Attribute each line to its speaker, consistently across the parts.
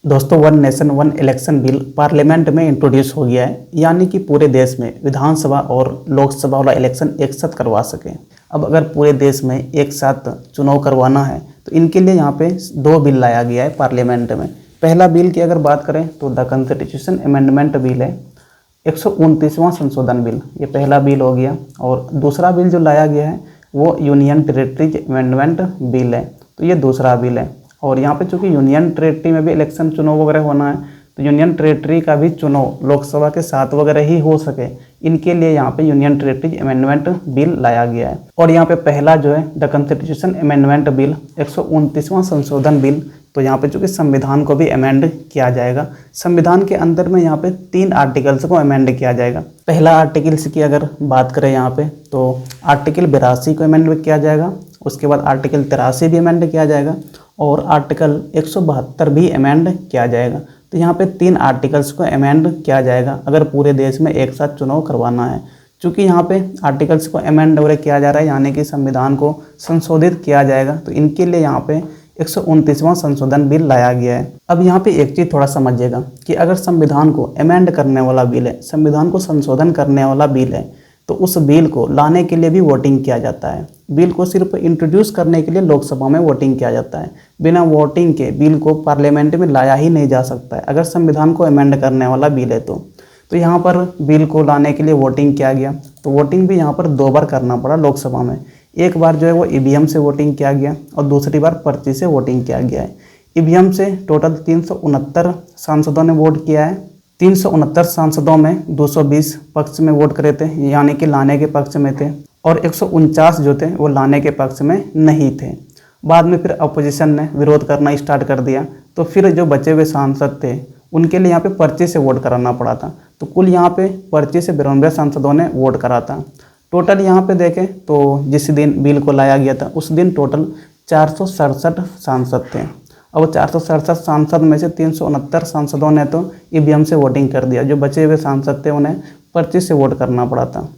Speaker 1: दोस्तों, one nation one election bill parliament में introduce हो गया है, यानी कि पूरे देश में विधानसभा और लोकसभा वाला इलेक्शन एक साथ करवा सकें। अब अगर पूरे देश में एक साथ चुनाव करवाना है तो इनके लिए यहाँ पे दो बिल लाया गया है पार्लियामेंट में। पहला बिल की अगर बात करें तो द कॉन्स्टिट्यूशन अमेंडमेंट बिल है, 129वां संशोधन बिल, ये पहला बिल हो गया। और दूसरा बिल जो लाया गया है वो यूनियन टेरेटरीज अमेंडमेंट बिल है, तो ये दूसरा बिल है। और यहाँ पे चूँकि यूनियन टेरेटरी में भी इलेक्शन चुनाव वगैरह होना है, तो यूनियन टेरेटरी का भी चुनाव लोकसभा के साथ वगैरह ही हो सके, इनके लिए यहाँ पे यूनियन टेरेटरीज अमेंडमेंट बिल लाया गया है। और यहाँ पे पहला जो है द कॉन्स्टिट्यूशन अमेंडमेंट बिल, 129वां संशोधन बिल, तो यहाँ पे चूँकि संविधान को भी अमेंड किया जाएगा। संविधान के अंदर में यहाँ पे 3 आर्टिकल्स को अमेंड किया जाएगा। पहला आर्टिकल्स की अगर बात करें यहाँ पे तो आर्टिकल 82 को अमेंड किया जाएगा, उसके बाद आर्टिकल 83 भी अमेंड किया जाएगा और आर्टिकल 172 भी अमेंड किया जाएगा। तो यहाँ पे 3 आर्टिकल्स को अमेंड किया जाएगा अगर पूरे देश में एक साथ चुनाव करवाना है। चूँकि यहाँ पे आर्टिकल्स को अमेंड वगैरह किया जा रहा है, यानी कि संविधान को संशोधित किया जाएगा, तो इनके लिए यहाँ पे 129वां संशोधन बिल लाया गया है। अब यहाँ पे एक चीज़ थोड़ा समझिएगा कि अगर संविधान को अमेंड करने वाला बिल है, संविधान को संशोधन करने वाला बिल है, तो उस बिल को लाने के लिए भी वोटिंग किया जाता है। बिल को सिर्फ इंट्रोड्यूस करने के लिए लोकसभा में वोटिंग किया जाता है। बिना वोटिंग के बिल को पार्लियामेंट में लाया ही नहीं जा सकता है अगर संविधान को अमेंड करने वाला बिल है तो यहाँ पर बिल को लाने के लिए वोटिंग किया गया, तो वोटिंग भी यहाँ पर 2 बार करना पड़ा लोकसभा में। एक बार जो है वो ईवीएम से वोटिंग किया गया और दूसरी बार पर्ची से वोटिंग किया गया है। ईवीएम से टोटल 369 सांसदों ने वोट किया है। 369 सांसदों में 220 पक्ष में वोट करे थे, यानी कि लाने के पक्ष में थे, और 149 जो थे वो लाने के पक्ष में नहीं थे। बाद में फिर अपोजिशन ने विरोध करना स्टार्ट कर दिया, तो फिर जो बचे हुए सांसद थे उनके लिए यहाँ पे पर्ची से वोट कराना पड़ा था। तो कुल यहाँ पे पर्ची से 92 सांसदों ने वोट करा था। टोटल यहाँ पे देखें तो जिस दिन बिल को लाया गया था उस दिन टोटल 467 सांसद थे। अब 467 सांसद में से 369 सांसदों ने तो ईवीएम से वोटिंग कर दिया, जो बचे हुए सांसद थे उन्हें पर्ची से वोट करना पड़ा था।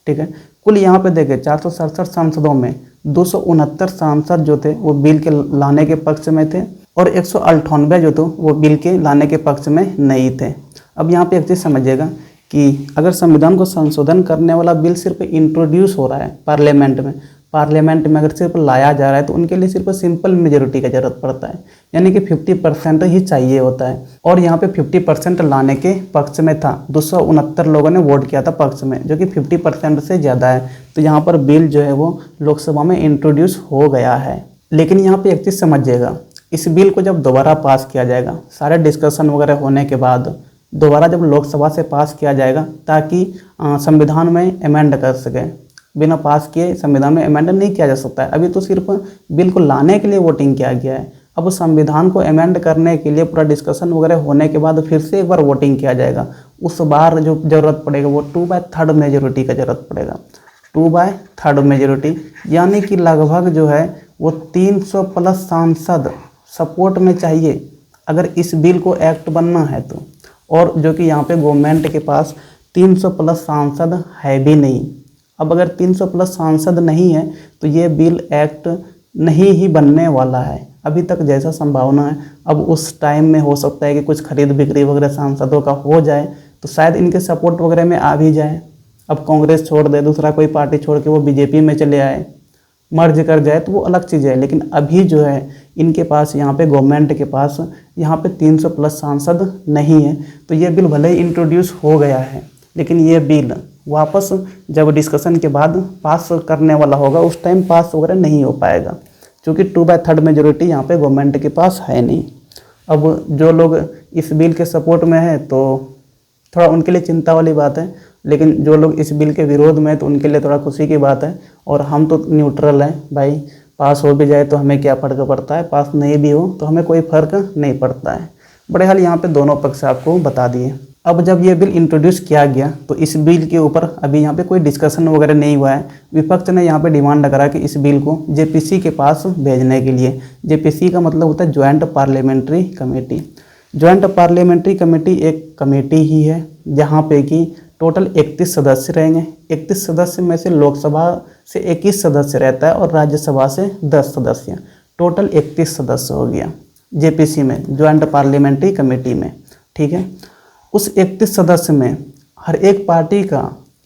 Speaker 1: ठीक है, कुल यहाँ पे देखें 467 सांसदों में 269 सांसद जो थे वो बिल के लाने के पक्ष में थे और 198 जो थे वो बिल के लाने के पक्ष में नहीं थे। अब यहाँ पे एक चीज़ समझिएगा कि अगर संविधान को संशोधन करने वाला बिल सिर्फ इंट्रोड्यूस हो रहा है पार्लियामेंट में अगर सिर्फ लाया जा रहा है तो उनके लिए सिर्फ सिंपल मेजोरिटी का ज़रूरत पड़ता है, यानी कि 50% ही चाहिए होता है। और यहाँ पे 50% लाने के पक्ष में था, 269 लोगों ने वोट किया था पक्ष में, जो कि 50% से ज़्यादा है। तो यहाँ पर बिल जो है वो लोकसभा में इंट्रोड्यूस हो गया है। लेकिन यहाँ पर एक चीज़ समझिएगा, इस बिल को जब दोबारा पास किया जाएगा, सारे डिस्कशन वगैरह होने के बाद दोबारा जब लोकसभा से पास किया जाएगा ताकि संविधान में अमेंड कर सके, बिना पास किए संविधान में अमेंड नहीं किया जा सकता है। अभी तो सिर्फ बिल को लाने के लिए वोटिंग किया गया है। अब संविधान को अमेंड करने के लिए पूरा डिस्कशन वगैरह होने के बाद फिर से एक बार वोटिंग किया जाएगा। उस बार जो ज़रूरत पड़ेगा वो 2/3 मेजोरिटी का ज़रूरत पड़ेगा, 2/3 मेजोरिटी, यानी कि लगभग जो है वो 300 प्लस सांसद सपोर्ट में चाहिए अगर इस बिल को एक्ट बनना है तो। और जो कि यहाँ पे गवर्नमेंट के पास 300 प्लस सांसद है भी नहीं। अब अगर 300 प्लस सांसद नहीं है तो ये बिल एक्ट नहीं ही बनने वाला है अभी तक जैसा संभावना है। अब उस टाइम में हो सकता है कि कुछ खरीद बिक्री वगैरह सांसदों का हो जाए तो शायद इनके सपोर्ट वगैरह में आ भी जाए। अब कांग्रेस छोड़ दे, दूसरा कोई पार्टी छोड़ के वो बीजेपी में चले आए, मर्ज कर जाए तो वो अलग चीज़ है। लेकिन अभी जो है इनके पास यहाँ पे गवर्नमेंट के पास यहाँ पे 300 प्लस सांसद नहीं है। तो ये बिल भले ही इंट्रोड्यूस हो गया है, लेकिन ये बिल वापस जब डिस्कशन के बाद पास करने वाला होगा उस टाइम पास वगैरह नहीं हो पाएगा, क्योंकि 2/3 मेजोरिटी यहाँ पे गवर्नमेंट के पास है नहीं। अब जो लोग इस बिल के सपोर्ट में है तो थोड़ा उनके लिए चिंता वाली बात है, लेकिन जो लोग इस बिल के विरोध में तो उनके लिए थोड़ा खुशी की बात है। और हम तो न्यूट्रल हैं भाई, पास हो भी जाए तो हमें क्या फ़र्क पड़ता है, पास नहीं भी हो तो हमें कोई फ़र्क नहीं पड़ता है। बड़े हाल यहाँ पे दोनों पक्ष आपको बता दिए। अब जब ये बिल इंट्रोड्यूस किया गया तो इस बिल के ऊपर अभी यहाँ पे कोई डिस्कशन वगैरह नहीं हुआ है। विपक्ष ने यहाँ पे डिमांड करा कि इस बिल को जेपीसी के पास भेजने के लिए। जेपीसी का मतलब होता है joint parliamentary committee. Joint parliamentary committee एक कमेटी ही है जहाँ पे कि टोटल 31 सदस्य रहेंगे। 31 सदस्य में से लोकसभा से 21 सदस्य रहता है और राज्यसभा से 10 सदस्य, टोटल 31 सदस्य हो गया। जेपीसी में, ज्वाइंट पार्लियामेंट्री कमेटी में, ठीक है। उस 31 सदस्य में हर एक पार्टी का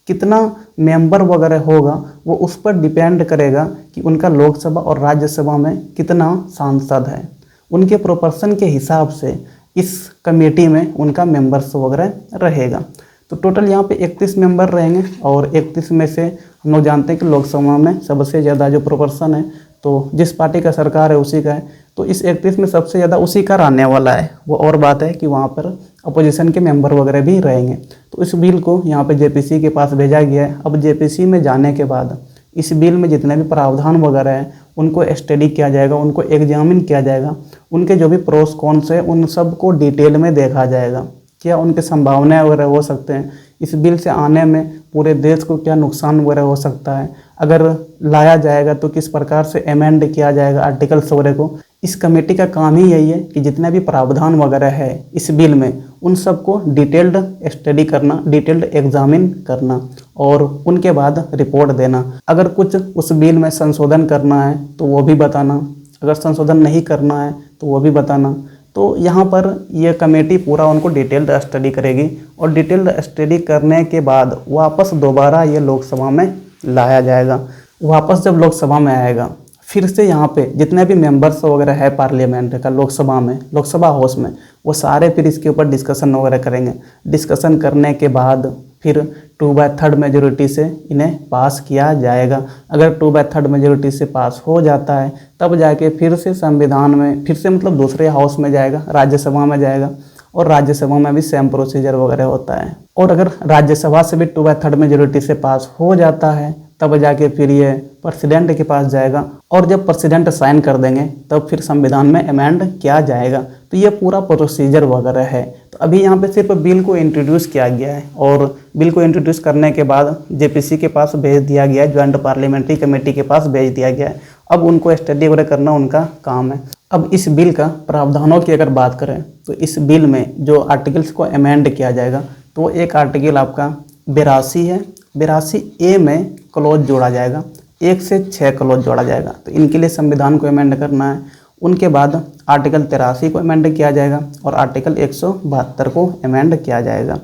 Speaker 1: कितना मेंबर वगैरह होगा वो उस पर डिपेंड करेगा कि उनका लोकसभा और राज्यसभा में कितना सांसद है। उनके प्रोपोर्शन के हिसाब से इस कमेटी में उनका मेंबर्स वगैरह रहेगा। तो टोटल यहाँ पे 31 मेंबर रहेंगे और 31 में से हम लोग जानते हैं कि लोकसभा में सबसे ज़्यादा जो प्रोपोर्शन है तो जिस पार्टी का सरकार है उसी का है, तो इस 31 में सबसे ज़्यादा उसी का रहने वाला है। वो और बात है कि वहाँ पर अपोजिशन के मेंबर वगैरह भी रहेंगे। तो इस बिल को यहाँ पे जेपीसी के पास भेजा गया है। अब जेपीसी में जाने के बाद इस बिल में जितने भी प्रावधान वगैरह हैं उनको स्टडी किया जाएगा, उनको एग्जामिन किया जाएगा, उनके जो भी प्रोस कॉन्स है उन सब को डिटेल में देखा जाएगा, क्या उनके संभावनाएं वगैरह हो सकते हैं, इस बिल से आने में पूरे देश को क्या नुकसान वगैरह हो सकता है, अगर लाया जाएगा तो किस प्रकार से अमेंड किया जाएगा आर्टिकल्स वगैरह को। इस कमेटी का काम ही यही है कि जितने भी प्रावधान वगैरह है इस बिल में उन सबको डिटेल्ड स्टडी करना, डिटेल्ड एग्जामिन करना और उनके बाद रिपोर्ट देना। अगर कुछ उस बिल में संशोधन करना है तो वो भी बताना, अगर संशोधन नहीं करना है तो वो भी बताना। तो यहाँ पर यह कमेटी पूरा उनको डिटेल्ड स्टडी करेगी और डिटेल्ड स्टडी करने के बाद वापस दोबारा ये लोकसभा में लाया जाएगा। वापस जब लोकसभा में आएगा फिर से यहाँ पे जितने भी मेंबर्स वगैरह है पार्लियामेंट का लोकसभा में, लोकसभा हाउस में, वो सारे फिर इसके ऊपर डिस्कशन वगैरह करेंगे। डिस्कशन करने के बाद फिर 2/3 मेजोरिटी से इन्हें पास किया जाएगा। अगर 2/3 मेजोरिटी से पास हो जाता है तब जाके फिर से संविधान में, फिर से मतलब दूसरे हाउस में जाएगा, राज्यसभा में जाएगा और राज्यसभा में भी सेम प्रोसीजर वगैरह होता है। और अगर राज्यसभा से भी 2/3 मेजोरिटी से पास हो जाता है तब जाके फिर ये प्रेसिडेंट के पास जाएगा और जब प्रेसिडेंट साइन कर देंगे तब फिर संविधान में अमेंड किया जाएगा। तो ये पूरा प्रोसीजर वगैरह है। तो अभी यहाँ पे सिर्फ बिल को इंट्रोड्यूस किया गया है और बिल को इंट्रोड्यूस करने के बाद जेपीसी के पास भेज दिया गया है, ज्वाइंट पार्लियामेंट्री कमेटी के पास भेज दिया गया है। अब उनको स्टडी वगैरह करना उनका काम है। अब इस बिल का प्रावधानों की अगर बात करें तो इस बिल में जो आर्टिकल्स को अमेंड किया जाएगा तो एक आर्टिकल आपका 82 है। 82A में क्लॉज जोड़ा जाएगा, 1 से 6 क्लॉज जोड़ा जाएगा। तो इनके लिए संविधान को अमेंड करना है। उनके बाद आर्टिकल 83 को अमेंड किया जाएगा और आर्टिकल 172 को अमेंड किया जाएगा।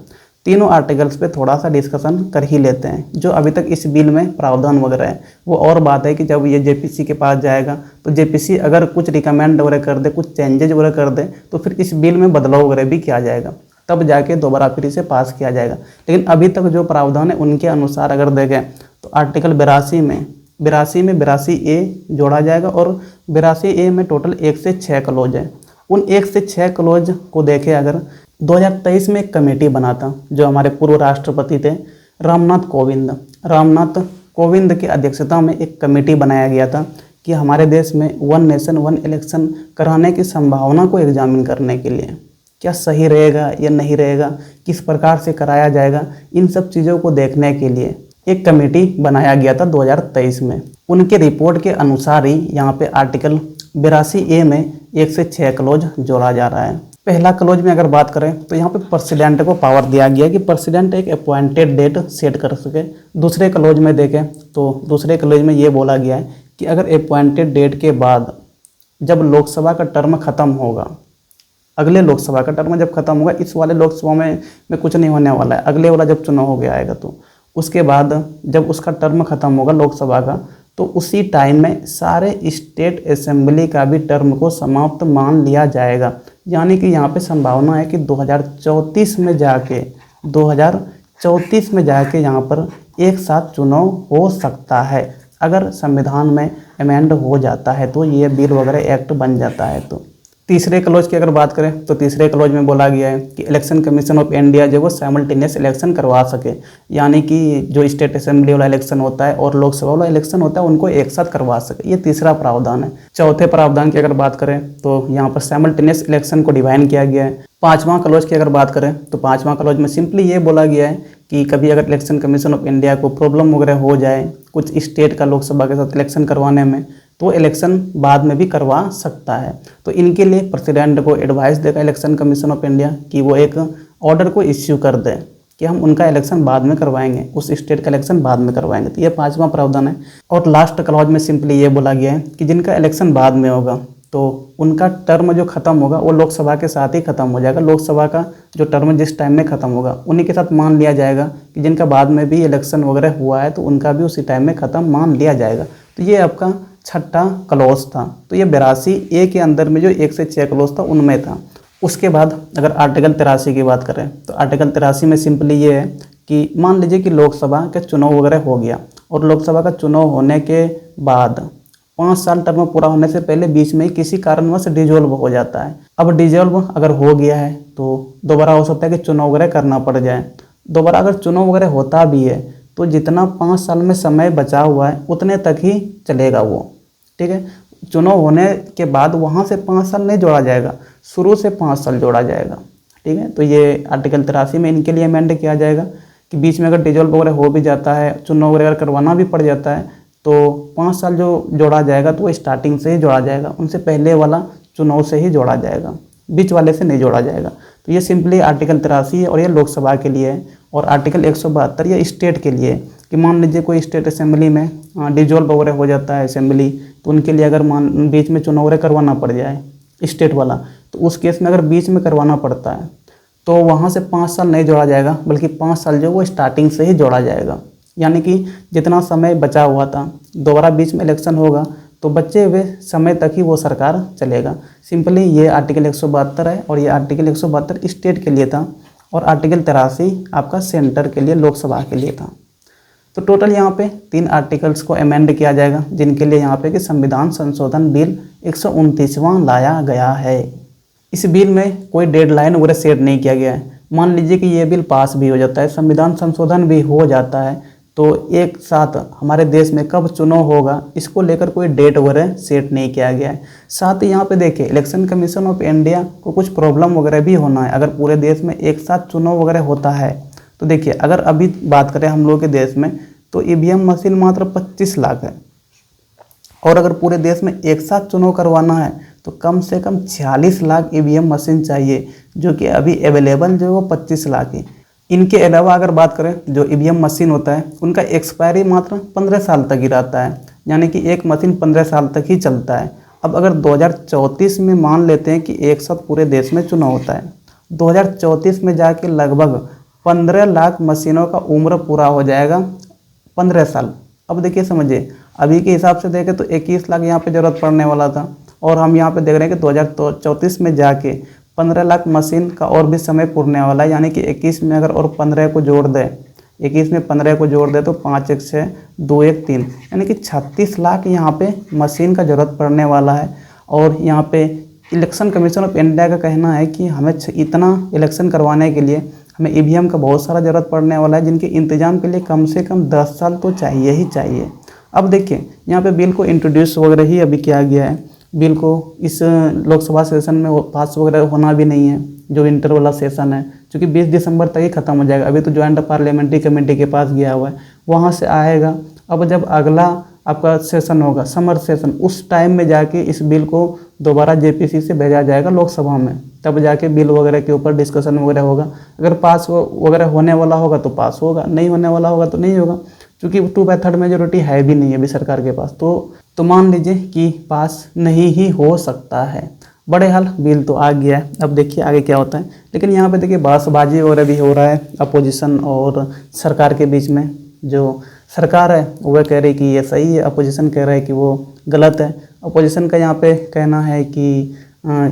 Speaker 1: तीनों आर्टिकल्स पे थोड़ा सा डिस्कशन कर ही लेते हैं जो अभी तक इस बिल में प्रावधान वगैरह है। वो और बात है कि जब ये जेपीसी के पास जाएगा तो जेपीसी अगर कुछ रिकमेंड वगैरह कर दे, कुछ चेंजेज वगैरह कर दे तो फिर इस बिल में बदलाव वगैरह भी किया जाएगा, तब जाके दोबारा फिर इसे पास किया जाएगा। लेकिन अभी तक जो प्रावधान है उनके अनुसार अगर देखें तो आर्टिकल 82 में 82A जोड़ा जाएगा और 82A में टोटल 1 से 6 क्लॉज है। उन 1 से 6 क्लॉज को देखें अगर 2023 में एक कमेटी बना था जो हमारे पूर्व राष्ट्रपति थे रामनाथ कोविंद की अध्यक्षता में एक कमेटी बनाया गया था कि हमारे देश में 1 नेशन 1 इलेक्शन कराने की संभावना को एग्जामिन करने के लिए क्या सही रहेगा या नहीं रहेगा, किस प्रकार से कराया जाएगा, इन सब चीज़ों को देखने के लिए एक कमेटी बनाया गया था 2023 में। उनके रिपोर्ट के अनुसार ही यहाँ पे आर्टिकल 82A में 1 से 6 क्लॉज जोड़ा जा रहा है। पहला क्लॉज में अगर बात करें तो यहाँ पे प्रेसिडेंट को पावर दिया गया कि प्रेसिडेंट एक अपॉइंटेड डेट सेट कर सके। दूसरे क्लॉज में देखें तो दूसरे क्लॉज में ये बोला गया है कि अगर अपॉइंटेड डेट के बाद जब लोकसभा का टर्म खत्म होगा, अगले लोकसभा का टर्म जब खत्म होगा, इस वाले लोकसभा में कुछ नहीं होने वाला है, अगले वाला जब चुनाव हो गया आएगा तो उसके बाद जब उसका टर्म खत्म होगा लोकसभा का तो उसी टाइम में सारे स्टेट असेंबली का भी टर्म को समाप्त मान लिया जाएगा। यानी कि यहाँ पे संभावना है कि 2034 में जाके यहाँ पर एक साथ चुनाव हो सकता है। अगर संविधान में अमेंड हो जाता है तो ये बिल वगैरह एक्ट बन जाता है। तो तीसरे क्लॉज की अगर बात करें तो तीसरे क्लॉज में बोला गया है कि इलेक्शन कमीशन ऑफ इंडिया जो वो साइमल्टेनियस इलेक्शन करवा सके, यानी कि जो स्टेट असेंबली वाला इलेक्शन होता है और लोकसभा वाला इलेक्शन होता है उनको एक साथ करवा सके। ये तीसरा प्रावधान है। चौथे प्रावधान की अगर बात करें तो यहाँ पर साइमल्टेनियस इलेक्शन को डिवाइन किया गया है। पाँचवां क्लॉज की अगर बात करें तो पाँचवां क्लॉज में सिंपली ये बोला गया है कि कभी अगर इलेक्शन कमीशन ऑफ इंडिया को प्रॉब्लम वगैरह हो जाए कुछ स्टेट का लोकसभा के साथ इलेक्शन करवाने में तो इलेक्शन बाद में भी करवा सकता है। तो इनके लिए प्रेसिडेंट को एडवाइस देगा इलेक्शन कमीशन ऑफ इंडिया कि वो एक ऑर्डर को इश्यू कर दे कि हम उनका इलेक्शन बाद में करवाएंगे, उस स्टेट का इलेक्शन बाद में करवाएंगे। तो ये पाँचवां प्रावधान है। और लास्ट क्लॉज में सिंपली ये बोला गया है कि जिनका इलेक्शन बाद में होगा तो उनका टर्म जो ख़त्म होगा वो लोकसभा के साथ ही ख़त्म हो जाएगा। लोकसभा का जो टर्म जिस टाइम में ख़त्म होगा उन्हीं के साथ मान लिया जाएगा कि जिनका बाद में भी इलेक्शन वगैरह हुआ है तो उनका भी उसी टाइम में ख़त्म मान लिया जाएगा। तो ये आपका छठा क्लॉज था। तो ये 82A के अंदर में जो 1 से 6 क्लॉज था उनमें था। उसके बाद अगर आर्टिकल 83 की बात करें तो आर्टिकल 83 में सिंपली ये है कि मान लीजिए कि लोकसभा का चुनाव वगैरह हो गया और लोकसभा का चुनाव होने के बाद 5 साल टर्म पूरा होने से पहले बीच में ही किसी कारणवश डिजोल्व हो जाता है। अब डिजोल्व अगर हो गया है तो दोबारा हो सकता है कि चुनाव वगैरह करना पड़ जाए। दोबारा अगर चुनाव वगैरह होता भी है तो जितना 5 साल में समय बचा हुआ है उतने तक ही चलेगा वो, ठीक है। चुनाव होने के बाद वहाँ से 5 साल नहीं जोड़ा जाएगा, शुरू से 5 साल जोड़ा जाएगा, ठीक है। तो ये आर्टिकल 83 में इनके लिए अमेंड किया जाएगा कि बीच में अगर डिजोल्व वगैरह हो भी जाता है, चुनाव वगैरह करवाना भी पड़ जाता है तो 5 साल जो जोड़ा जाएगा तो वो स्टार्टिंग से ही जोड़ा जाएगा, उनसे पहले वाला चुनाव से ही जोड़ा जाएगा, बीच वाले से नहीं जोड़ा जाएगा। तो ये सिंपली आर्टिकल 83 है और ये लोकसभा के लिए है। और आर्टिकल 172 ये स्टेट के लिए कि मान लीजिए कोई स्टेट असेंबली में डिजोल्व वगैरह हो जाता है असेंबली, तो उनके लिए अगर बीच में चुनाव वगैरह करवाना पड़ जाए स्टेट वाला, तो उस केस में अगर बीच में करवाना पड़ता है तो वहाँ से 5 साल नहीं जोड़ा जाएगा, बल्कि 5 साल जो वो स्टार्टिंग से ही जोड़ा जाएगा। यानी कि जितना समय बचा हुआ था, दोबारा बीच में इलेक्शन होगा तो बचे हुए समय तक ही वो सरकार चलेगा। सिंपली ये आर्टिकल 172 है और ये आर्टिकल 172 स्टेट के लिए था और आर्टिकल 83 आपका सेंटर के लिए, लोकसभा के लिए था। तो टोटल यहाँ पे 3 आर्टिकल्स को अमेंड किया जाएगा, जिनके लिए यहाँ पे कि संविधान संशोधन बिल 129वां लाया गया है। इस बिल में कोई डेडलाइन वगैरह सेट नहीं किया गया है। मान लीजिए कि ये बिल पास भी हो जाता है, संविधान संशोधन भी हो जाता है, तो एक साथ हमारे देश में कब चुनाव होगा इसको लेकर कोई डेट वगैरह सेट नहीं किया गया है। साथ ही यहाँ पे देखिए इलेक्शन कमीशन ऑफ इंडिया को कुछ प्रॉब्लम वगैरह भी होना है अगर पूरे देश में एक साथ चुनाव वगैरह होता है। तो देखिए अगर अभी बात करें हम लोग के देश में तो ईवीएम मशीन मात्र 25 लाख है और अगर पूरे देश में एक साथ चुनाव करवाना है तो कम से कम 46 लाख ईवीएम मशीन चाहिए, जो कि अभी अवेलेबल जो है वो 25 लाख है। इनके अलावा अगर बात करें जो ईवीएम मशीन होता है उनका एक्सपायरी मात्र 15 साल तक ही रहता है, यानी कि एक मशीन 15 साल तक ही चलता है। अब अगर 2034 में मान लेते हैं कि एक साथ पूरे देश में चुनाव होता है, 2034 में जाके लगभग 15 लाख मशीनों का उम्र पूरा हो जाएगा, 15 साल। अब देखिए समझिए अभी के हिसाब से देखें तो 21 लाख यहाँ पे ज़रूरत पड़ने वाला था और हम यहाँ पे देख रहे हैं कि 2034 में जाके 15 लाख मशीन का और भी समय पूरने वाला है। यानी कि 21 में अगर और 15 को जोड़ दें, 21 में 15 को जोड़ दें तो 5 1 6 2 1 3, यानी कि 36 लाख यहाँ पे मशीन का ज़रूरत पड़ने वाला है। और यहाँ पे इलेक्शन कमीशन ऑफ इंडिया का कहना है कि हमें इतना इलेक्शन करवाने के लिए हमें ईवीएम का बहुत सारा ज़रूरत पड़ने वाला है, जिनके इंतजाम के लिए कम से कम 10 साल तो चाहिए ही चाहिए। अब देखिए यहाँ पे बिल को इंट्रोड्यूस वगैरह ही अभी किया गया है। बिल को इस लोकसभा सेशन में पास वगैरह होना भी नहीं है, जो इंटर वाला सेशन है, क्योंकि 20 दिसंबर तक ही ख़त्म हो जाएगा। अभी तो ज्वाइंट पार्लियामेंट्री कमेटी के पास गया हुआ है, वहाँ से आएगा। अब जब अगला आपका सेशन होगा समर सेशन, उस टाइम में जाके इस बिल को दोबारा जेपीसी से भेजा जाएगा लोकसभा में, तब जाके बिल वगैरह के ऊपर डिस्कशन वगैरह होगा। अगर पास वगैरह होने वाला होगा तो पास होगा, नहीं होने वाला होगा तो नहीं होगा, क्योंकि 2/3 मेजोरिटी है भी नहीं है अभी सरकार के पास। तो मान लीजिए कि पास नहीं ही हो सकता है। बड़े हाल बिल तो आ गया है, अब देखिए आगे क्या होता है। लेकिन यहाँ पे देखिए बहसबाजी वगैरह भी हो रहा है अपोजिशन और सरकार के बीच में। जो सरकार है वह कह रही कि ये सही है, अपोजिशन कह रहा है कि वो गलत है। अपोजिशन का यहाँ पे कहना है कि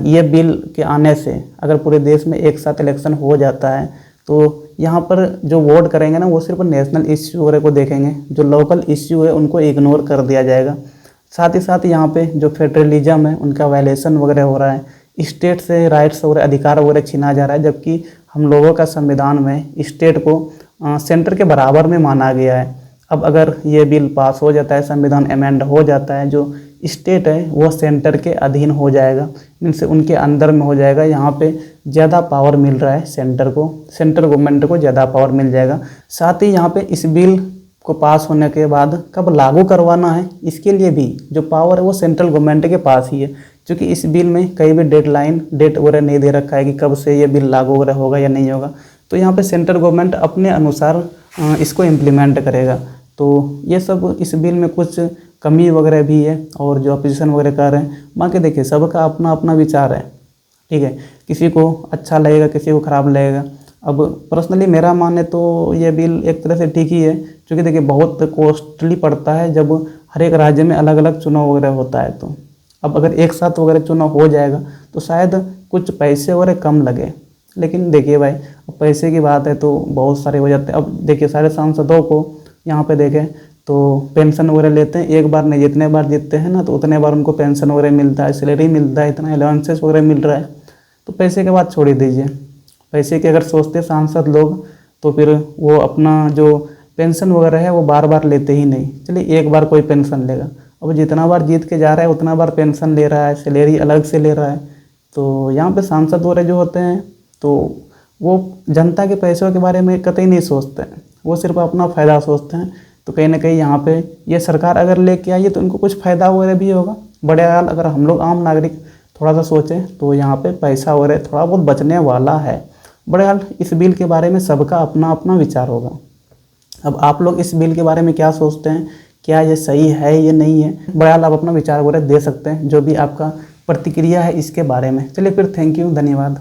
Speaker 1: ये बिल के आने से अगर पूरे देश में एक साथ इलेक्शन हो जाता है तो यहाँ पर जो वोट करेंगे ना वो सिर्फ नेशनल इश्यू वगैरह को देखेंगे, जो लोकल इश्यू है उनको इग्नोर कर दिया जाएगा। साथ ही साथ यहाँ पे जो फेडरलिज्म है उनका वायलेशन वगैरह हो रहा है, स्टेट से राइट्स वगैरह अधिकार वगैरह छीना जा रहा है, जबकि हम लोगों का संविधान में स्टेट को सेंटर के बराबर में माना गया है। अब अगर ये बिल पास हो जाता है, संविधान अमेंड हो जाता है, जो स्टेट है वो सेंटर के अधीन हो जाएगा, मीन्स उनके अंदर में हो जाएगा। यहाँ पे ज़्यादा पावर मिल रहा है सेंटर को, सेंट्रल गवर्नमेंट को ज़्यादा पावर मिल जाएगा। साथ ही यहाँ पे इस बिल को पास होने के बाद कब लागू करवाना है इसके लिए भी जो पावर है वो सेंट्रल गवर्नमेंट के पास ही है, क्योंकि इस बिल में कहीं भी डेट वगैरह नहीं दे रखा है कि कब से ये बिल लागू वगैरह होगा या नहीं होगा। तो यहाँ पे सेंट्रल गवर्नमेंट अपने अनुसार इसको इम्प्लीमेंट करेगा। तो ये सब इस बिल में कुछ कमी वगैरह भी है और जो अपोजिशन वगैरह कर रहे हैं। बाकी देखिए सबका अपना अपना विचार है, ठीक है, किसी को अच्छा लगेगा किसी को ख़राब लगेगा। अब पर्सनली मेरा माने तो ये बिल एक तरह से ठीक ही है, क्योंकि देखिए बहुत कॉस्टली पड़ता है जब हर एक राज्य में अलग अलग चुनाव वगैरह होता है। तो अब अगर एक साथ वगैरह चुनाव हो जाएगा तो शायद कुछ पैसे वगैरह कम लगे, लेकिन देखिए भाई अब पैसे की बात है तो बहुत सारे हो जाते हैं। अब देखिए सारे सांसदों को यहाँ पे देखें तो पेंशन वगैरह लेते हैं, एक बार नहीं जितने बार जीतते हैं ना तो उतने बार उनको पेंशन वगैरह मिलता है, सैलरी मिलता है, इतना अलाउंसेस वगैरह मिल रहा है। तो पैसे के बाद छोड़ ही दीजिए, पैसे की अगर सोचते सांसद लोग तो फिर वो अपना जो पेंशन वगैरह है वो बार बार लेते ही नहीं, चलिए एक बार कोई पेंशन लेगा। अब जितना बार जीत के जा रहा है उतना बार पेंशन ले रहा है, सैलरी अलग से ले रहा है। तो यहाँ पे सांसद वगैरह जो होते हैं तो वो जनता के पैसों के बारे में कतई नहीं सोचते हैं, वो सिर्फ अपना फ़ायदा सोचते हैं। तो कहीं ना कहीं यहाँ पे ये सरकार अगर लेके आई है तो इनको कुछ फ़ायदा वगैरह भी होगा। बड़े हाल अगर हम लोग आम नागरिक थोड़ा सा सोचें तो यहाँ पे पैसा वगैरह थोड़ा बहुत बचने वाला है। बड़े हाल इस बिल के बारे में सबका अपना अपना विचार होगा। अब आप लोग इस बिल के बारे में क्या सोचते हैं, क्या ये सही है ये नहीं है, बड़े हाल आप अपना विचार वगैरह दे सकते हैं, जो भी आपका प्रतिक्रिया है इसके बारे में। चलिए फिर थैंक यू, धन्यवाद।